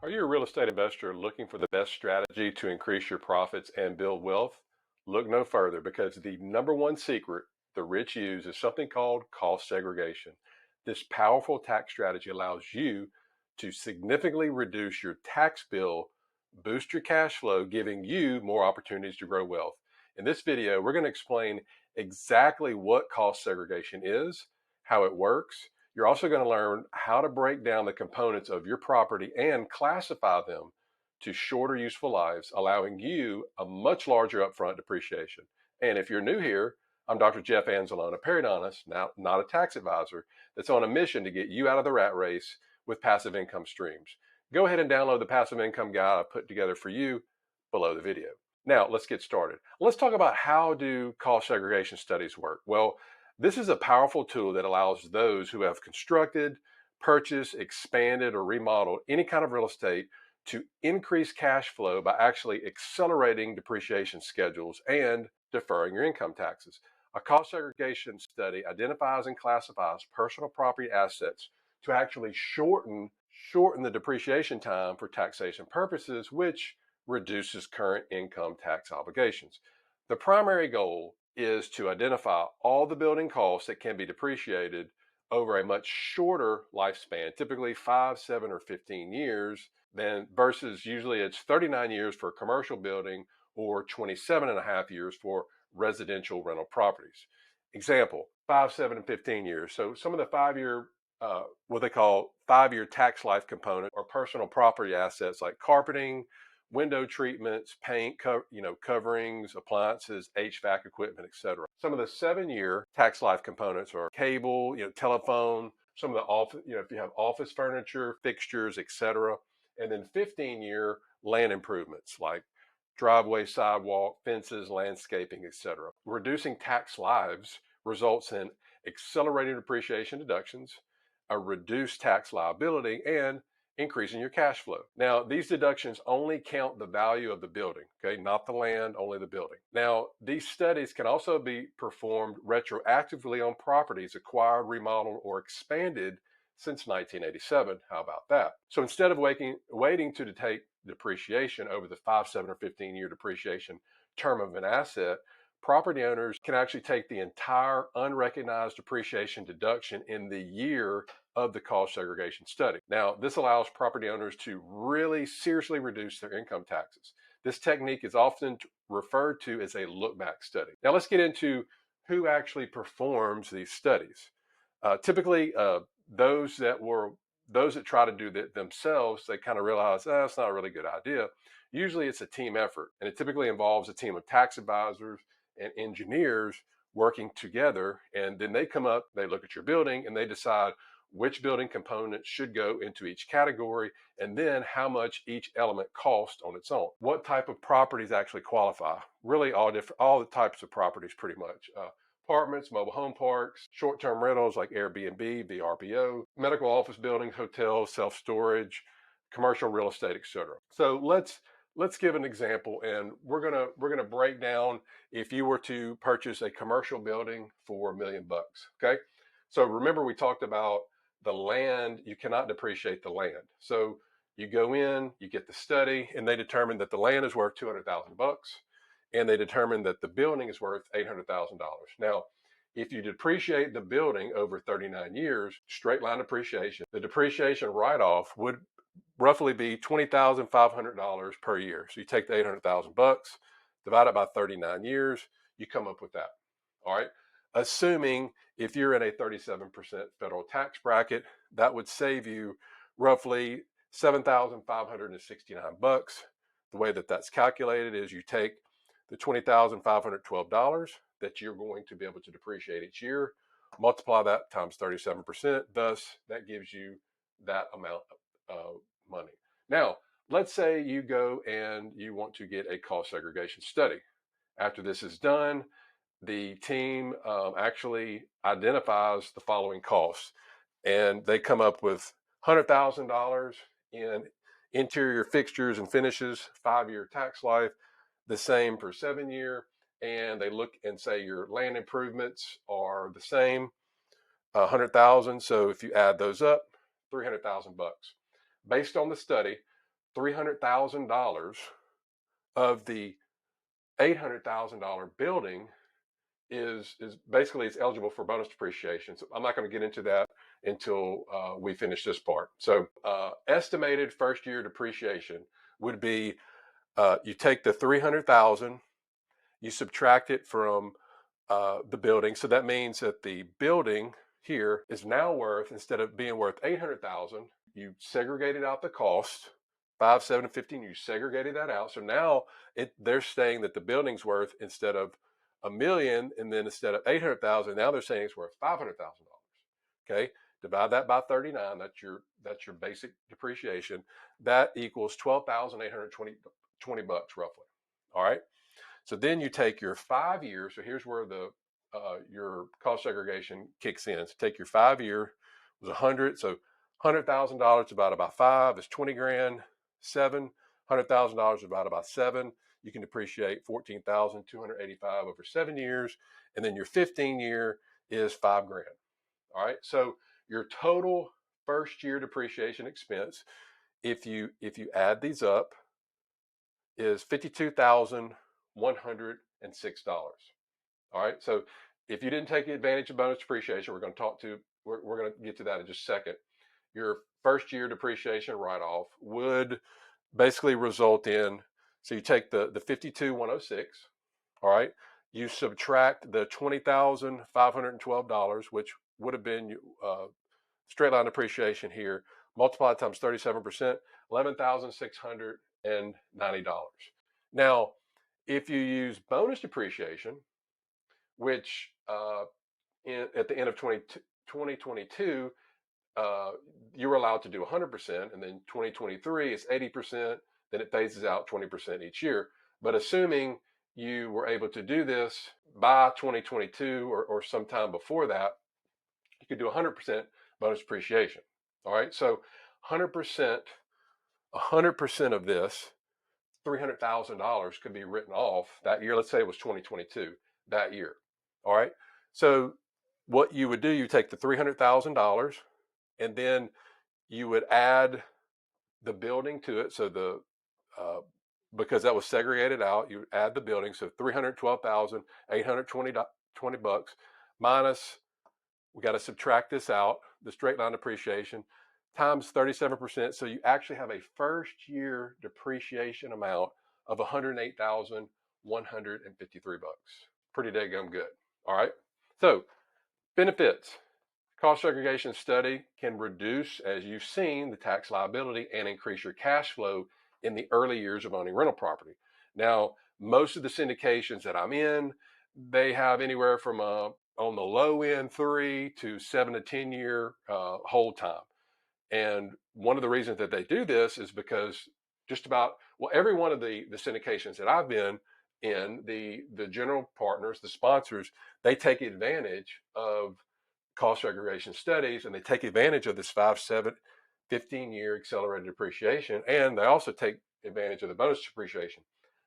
Are you a real estate investor looking for the best strategy to increase your profits and build wealth? Look no further because the number one secret the rich use is something called cost segregation. This powerful tax strategy allows you to significantly reduce your tax bill, boost your cash flow, giving you more opportunities to grow wealth. In this video, we're going to explain exactly what cost segregation is, how it works. You're also going to learn how to break down the components of your property and classify them to shorter useful lives, allowing you a much larger upfront depreciation. And if you're new here, I'm Dr. Jeff Anzalone, a periodontist, now not a tax advisor, that's on a mission to get you out of the rat race with passive income streams. Go ahead and download the passive income guide I put together for you below the video. Now, let's get started. Let's talk about how do cost segregation studies work. Well, this is a powerful tool that allows those who have constructed, purchased, expanded, or remodeled any kind of real estate to increase cash flow by actually accelerating depreciation schedules and deferring your income taxes. A cost segregation study identifies and classifies personal property assets to actually shorten the depreciation time for taxation purposes, which reduces current income tax obligations. The primary goal is to identify all the building costs that can be depreciated over a much shorter lifespan, typically 5, 7, or 15 years, than versus usually it's 39 years for a commercial building or 27 and a half years for residential rental properties. Example, 5, 7, and 15 years. So some of the 5-year, what they call 5-year tax life component or personal property assets like carpeting, window treatments, paint, coverings, appliances, HVAC equipment, etc. Some of the 7-year tax life components are cable, telephone, some of the office, if you have office furniture, fixtures, etc. And then 15-year land improvements like driveway, sidewalk, fences, landscaping, etc. Reducing tax lives results in accelerated depreciation deductions, a reduced tax liability, and increasing your cash flow. Now, these deductions only count the value of the building, okay, not the land, only the building. Now, these studies can also be performed retroactively on properties acquired, remodeled, or expanded since 1987. How about that? So instead of waiting to take depreciation over the 5, 7, or 15-year depreciation term of an asset, property owners can actually take the entire unrecognized depreciation deduction in the year of the cost segregation study. Now, this allows property owners to really seriously reduce their income taxes. This technique is often referred to as a look-back study. Now, let's get into who actually performs these studies. Typically, those that try to do that themselves, they kind of realize that's not a really good idea. Usually, it's a team effort, and it typically involves a team of tax advisors and engineers working together, and then they come up, they look at your building, and they decide which building components should go into each category, and then how much each element costs on its own. What type of properties actually qualify? Really all the types of properties pretty much. Apartments, mobile home parks, short-term rentals like Airbnb, VRBO, medical office buildings, hotels, self-storage, commercial real estate, etc. So let's give an example, and we're gonna break down if you were to purchase a commercial building for $1 million. Okay, so remember we talked about the land. You cannot depreciate the land. So you go in, you get the study, and they determine that the land is worth $200,000, and they determine that the building is worth $800,000. Now, if you depreciate the building over 39 years, straight line depreciation, the depreciation write-off would roughly be $20,500 per year. So you take the $800,000, divide it by 39 years, you come up with that. All right. Assuming if you're in a 37% federal tax bracket, that would save you roughly $7,569. The way that that's calculated is you take the $20,512 that you're going to be able to depreciate each year, multiply that times 37%. Thus, that gives you that amount of money. Now, let's say you go and you want to get a cost segregation study. After this is done, the team actually identifies the following costs, and they come up with $100,000 in interior fixtures and finishes, 5-year tax life, the same for 7-year, and they look and say your land improvements are the same, 100,000. So if you add those up, $300,000. Based on the study, $300,000 of the $800,000 building is basically it's eligible for bonus depreciation. So I'm not going to get into that until we finish this part. So estimated first year depreciation would be you take the 300,000, you subtract it from the building. So that means that the building here is now worth, instead of being worth 800,000, you segregated out the cost, 5, 7, 15, you segregated that out. So now they're saying that the building's worth, instead of a million, and then instead of 800,000, now they're saying it's worth $500,000. Okay, divide that by 39. That's your basic depreciation. That equals 12,820 bucks roughly. All right. So then you take your 5 years. So here's where the your cost segregation kicks in. So take your 5 year was 100. So $100,000 divided by 5 is 20 grand. $700,000 divided by 7. You can depreciate 14,285 over 7 years, and then your 15 year is 5 grand. All right. So your total first year depreciation expense, if you add these up, is $52,106. All right. So if you didn't take advantage of bonus depreciation, we're going to get to that in just a second. Your first year depreciation write-off would basically result in, so you take the 52,106, all right, you subtract the $20,512, which would have been straight line depreciation here, multiplied times 37%, $11,690. Now, if you use bonus depreciation, which at the end of 2022, you were allowed to do 100%, and then 2023 is 80%, then it phases out 20% each year. But assuming you were able to do this by 2022 or sometime before that, you could do 100% bonus depreciation. All right, so 100% of this $300,000 could be written off that year. Let's say it was 2022 that year. All right, so what you would do, you take the $300,000, and then you would add the building to it. So because that was segregated out, you would add the building. So 312,820 bucks minus, we got to subtract this out, the straight line depreciation, times 37%. So you actually have a first year depreciation amount of 108,153 bucks. Pretty daggum good. All right. So benefits. Cost segregation study can reduce, as you've seen, the tax liability and increase your cash flow in the early years of owning rental property. Now, most of the syndications that I'm in, they have anywhere from on the low end 3 to 7 to 10 year hold time. And one of the reasons that they do this is because just about, well, every one of the syndications that I've been in, the general partners, the sponsors, they take advantage of cost segregation studies, and they take advantage of this 5, 7, 15-year accelerated depreciation, and they also take advantage of the bonus depreciation.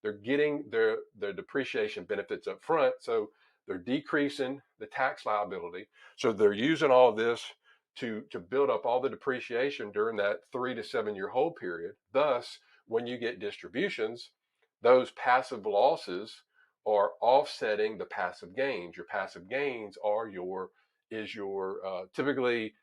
They're getting their depreciation benefits up front, so they're decreasing the tax liability. So they're using all of this to build up all the depreciation during that 3 to 7 year hold period. Thus, when you get distributions, those passive losses are offsetting the passive gains. Your passive gains are your typically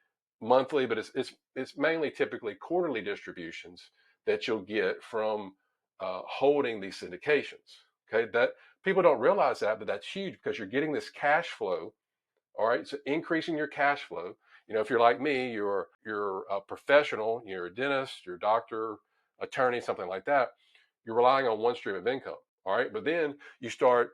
monthly, but it's mainly typically quarterly distributions that you'll get from holding these syndications. Okay, that people don't realize that, but that's huge because you're getting this cash flow. All right, so increasing your cash flow. You know, if you're like me, you're a professional, you're a dentist, you're a doctor, attorney, something like that. You're relying on one stream of income. All right, but then you start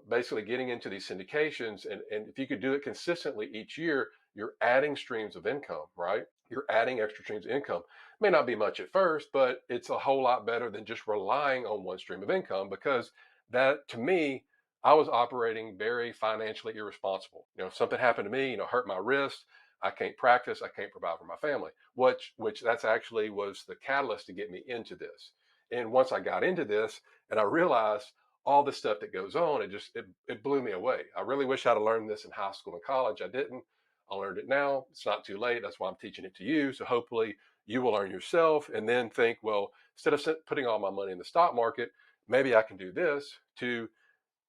basically getting into these syndications, and if you could do it consistently each year, you're adding streams of income, right? You're adding extra streams of income. It may not be much at first, but it's a whole lot better than just relying on one stream of income, because that, to me, I was operating very financially irresponsible. You know, if something happened to me, hurt my wrist, I can't practice, I can't provide for my family, which that's actually was the catalyst to get me into this. And once I got into this and I realized all the stuff that goes on, it blew me away. I really wish I'd have learned this in high school and college. I didn't. I learned it now. It's not too late. That's why I'm teaching it to you. So hopefully you will learn yourself and then think, well, instead of putting all my money in the stock market, maybe I can do this to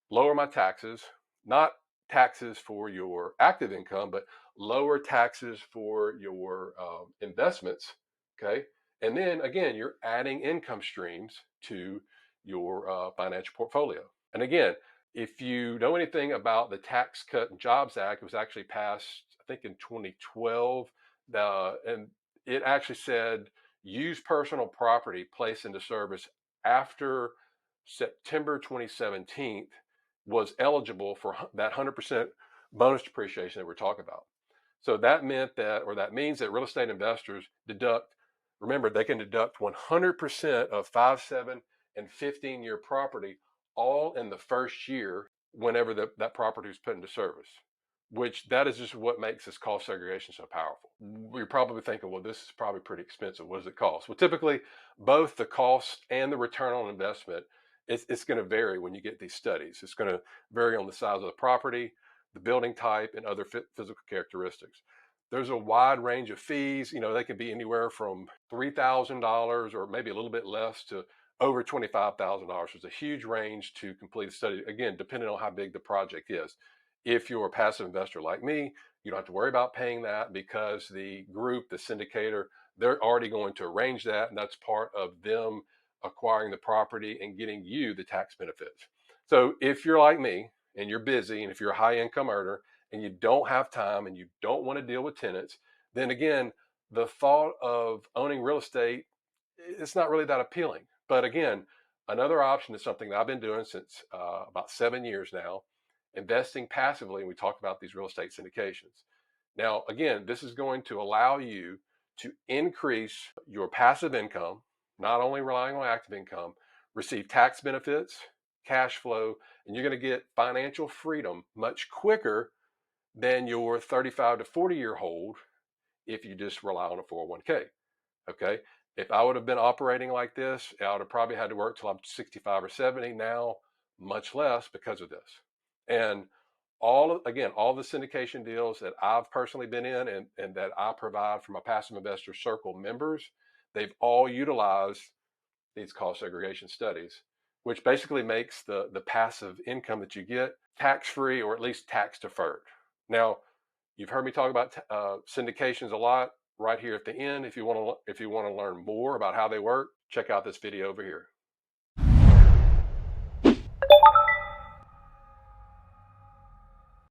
lower my taxes, not taxes for your active income, but lower taxes for your investments. Okay. And then again, you're adding income streams to your financial portfolio. And again, if you know anything about the Tax Cut and Jobs Act, it was actually passed, I think, in 2012. And it actually said use personal property placed into service after September 2017 was eligible for that 100% bonus depreciation that we're talking about. So that meant that, or that means that real estate investors deduct, remember, they can deduct 100% of 5, 7, and 15-year property all in the first year whenever that property is put into service, which that is just what makes this cost segregation so powerful. You're probably thinking, well, this is probably pretty expensive. What does it cost? Well, typically, both the cost and the return on investment, it's going to vary when you get these studies. It's going to vary on the size of the property, the building type, and other physical characteristics. There's a wide range of fees. They can be anywhere from $3,000 or maybe a little bit less to over $25,000. There's a huge range to complete a study, again, depending on how big the project is. If you're a passive investor like me, you don't have to worry about paying that because the group, the syndicator, they're already going to arrange that, and that's part of them acquiring the property and getting you the tax benefits. So if you're like me and you're busy, and if you're a high income earner and you don't have time and you don't want to deal with tenants, then again, the thought of owning real estate, it's not really that appealing. But again, another option is something that I've been doing since about 7 years now, investing passively. And we talk about these real estate syndications. Now, again, this is going to allow you to increase your passive income, not only relying on active income, receive tax benefits, cash flow, and you're going to get financial freedom much quicker than your 35 to 40-year hold if you just rely on a 401k. Okay. If I would have been operating like this, I would have probably had to work till I'm 65 or 70. Now, much less because of this. And all the syndication deals that I've personally been in and that I provide for my passive investor circle members, they've all utilized these cost segregation studies, which basically makes the passive income that you get tax-free or at least tax deferred. Now, you've heard me talk about syndications a lot right here at the end. If you want to learn more about how they work, check out this video over here.